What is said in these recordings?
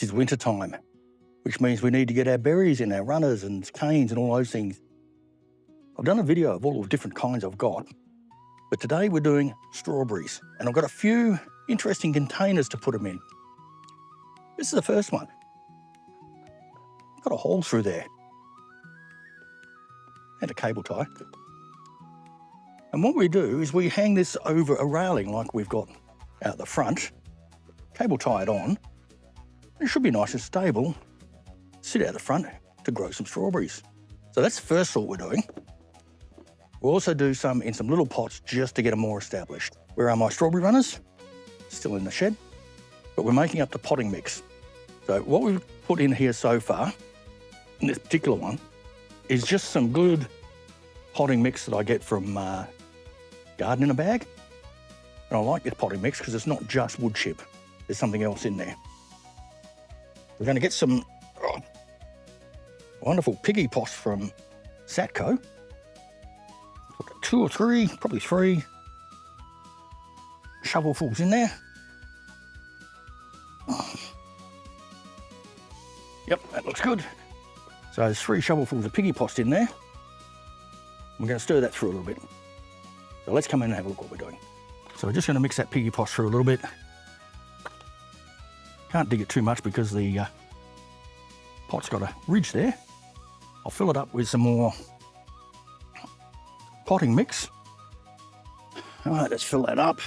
is winter time, which means we need to get our berries in, our runners and canes and all those things. I've done a video of all the different kinds I've got, but today we're doing strawberries, and I've got a few interesting containers to put them in. This is the first one. Got a hole through there and a cable tie. And what we do is we hang this over a railing like we've got out the front, cable tie it on. It should be nice and stable. Sit out the front to grow some strawberries. So that's the first sort we're doing. We'll also do some in some little pots just to get them more established. Where are my strawberry runners? Still in the shed, but we're making up the potting mix. So what we've put in here so far, in this particular one, is just some good potting mix that I get from Garden in a Bag. And I like this potting mix because it's not just wood chip. There's something else in there. We're going to get some wonderful piggy pots from Satco. Put 2 or 3, probably 3 shovelfuls in there. Yep, that looks good. So there's 3 shovelfuls of piggy pots in there. We're going to stir that through a little bit. So let's come in and have a look what we're doing. So we're just going to mix that piggy pot through a little bit. Can't dig it too much because the pot's got a ridge there. I'll fill it up with some more potting mix. All right, let's fill that up.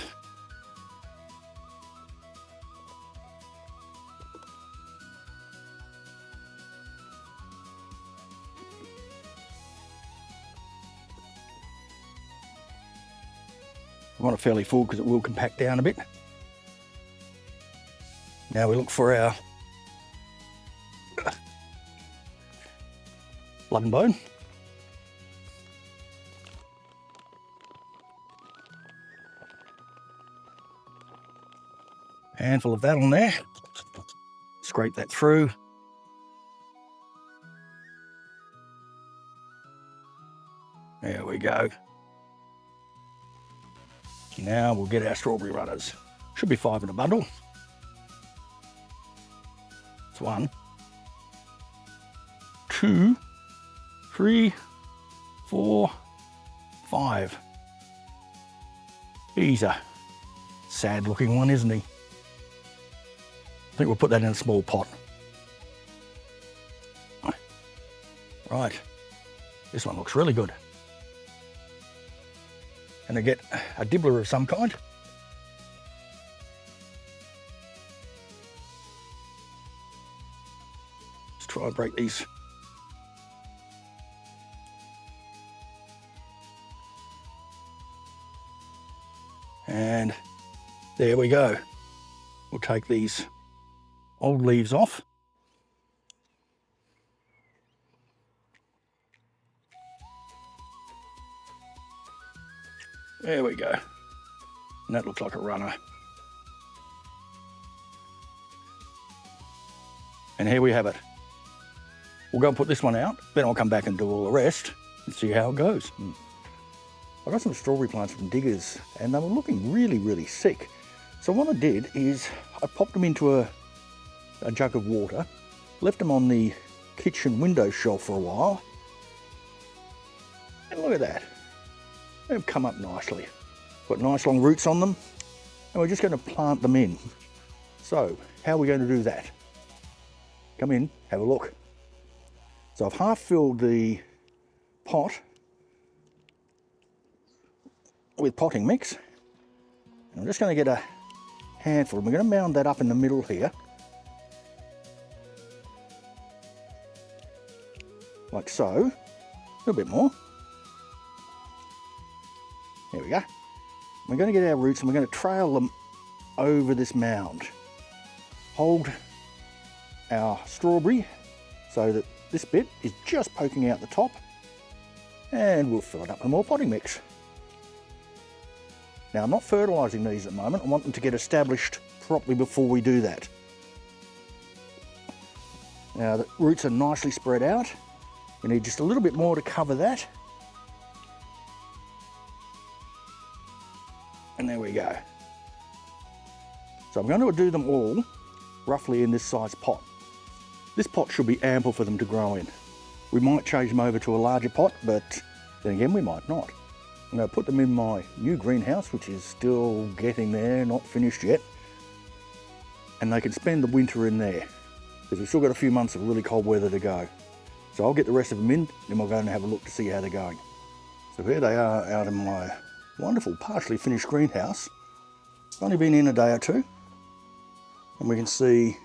I want it fairly full because it will compact down a bit. Now we look for our blood and bone. Handful of that on there. Scrape that through. There we go. Now we'll get our strawberry runners. Should be 5 in a bundle. It's 1, 2, 3, 4, 5. He's a sad looking one, isn't he? I think we'll put that in a small pot. Right, this one looks really good. And I get a dibbler of some kind. Let's try and break these. And there we go. We'll take these old leaves off. There we go. And that looks like a runner. And here we have it. We'll go and put this one out, then I'll come back and do all the rest and see how it goes. I got some strawberry plants from Diggers and they were looking really, really sick. So what I did is I popped them into a jug of water, left them on the kitchen window shelf for a while. And look at that. They've come up nicely. Got nice long roots on them, and we're just going to plant them in. So, how are we going to do that? Come in, have a look. So I've half filled the pot with potting mix. And I'm just going to get a handful, and we're going to mound that up in the middle here. Like so. A little bit more. There we go. We're going to get our roots and we're going to trail them over this mound. Hold our strawberry so that this bit is just poking out the top, and we'll fill it up with more potting mix. Now I'm not fertilising these at the moment. I want them to get established properly before we do that. Now the roots are nicely spread out. We need just a little bit more to cover that. And there we go. So I'm going to do them all roughly in this size pot. This pot should be ample for them to grow in. We might change them over to a larger pot, but then again we might not. I'm going to put them in my new greenhouse, which is still getting there, not finished yet. And they can spend the winter in there, because we've still got a few months of really cold weather to go. So I'll get the rest of them in, then we'll go and have a look to see how they're going. So here they are out in my wonderful, partially finished greenhouse. It's only been in a day or two, and we can see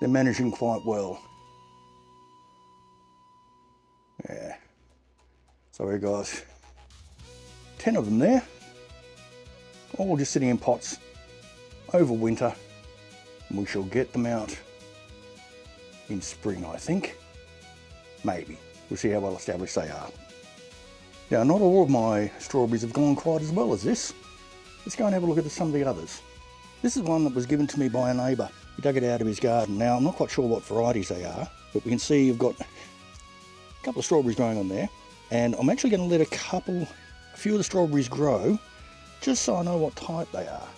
they're managing quite well. Yeah. So we've got 10 of them there, all just sitting in pots over winter, and we shall get them out in spring, I think. Maybe. We'll see how well established they are. Now, not all of my strawberries have gone quite as well as this. Let's go and have a look at some of the others. This is one that was given to me by a neighbour. He dug it out of his garden. Now, I'm not quite sure what varieties they are, but we can see you've got a couple of strawberries growing on there. And I'm actually going to let a few of the strawberries grow, just so I know what type they are.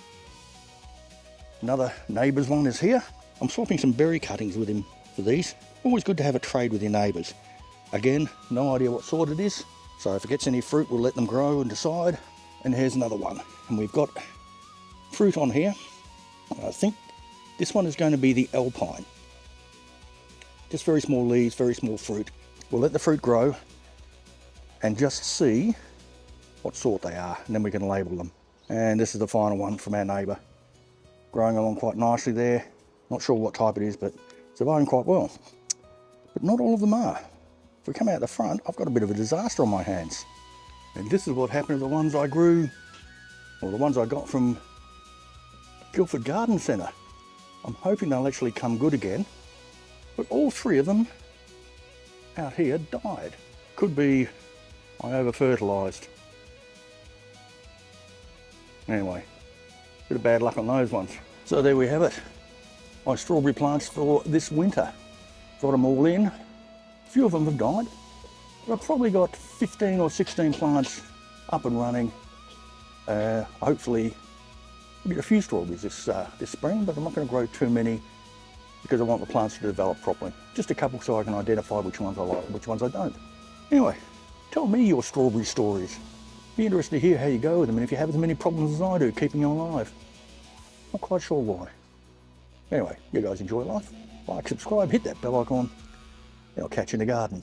Another neighbour's one is here. I'm swapping some berry cuttings with him for these. Always good to have a trade with your neighbours. Again, no idea what sort it is, so if it gets any fruit, we'll let them grow and decide. And here's another one. And we've got fruit on here. I think this one is going to be the Alpine. Just very small leaves, very small fruit. We'll let the fruit grow and just see what sort they are, and then we can label them. And this is the final one from our neighbour. Growing along quite nicely there. Not sure what type it is, but surviving quite well. But not all of them are. If we come out the front, I've got a bit of a disaster on my hands. And this is what happened to the ones I grew, or the ones I got from Guildford Garden Centre. I'm hoping they'll actually come good again. But all 3 of them out here died. Could be I over-fertilised. Anyway, bit of bad luck on those ones. So there we have it. My strawberry plants for this winter. Got them all in. A few of them have died. But I've probably got 15 or 16 plants up and running. Hopefully we'll get a few strawberries this spring, but I'm not going to grow too many because I want the plants to develop properly. Just a couple so I can identify which ones I like and which ones I don't. Anyway, tell me your strawberry stories. Be interested to hear how you go with them and if you have as many problems as I do keeping them alive. Not quite sure why. Anyway, you guys enjoy life. Like, subscribe, hit that bell icon, and I'll catch you in the garden.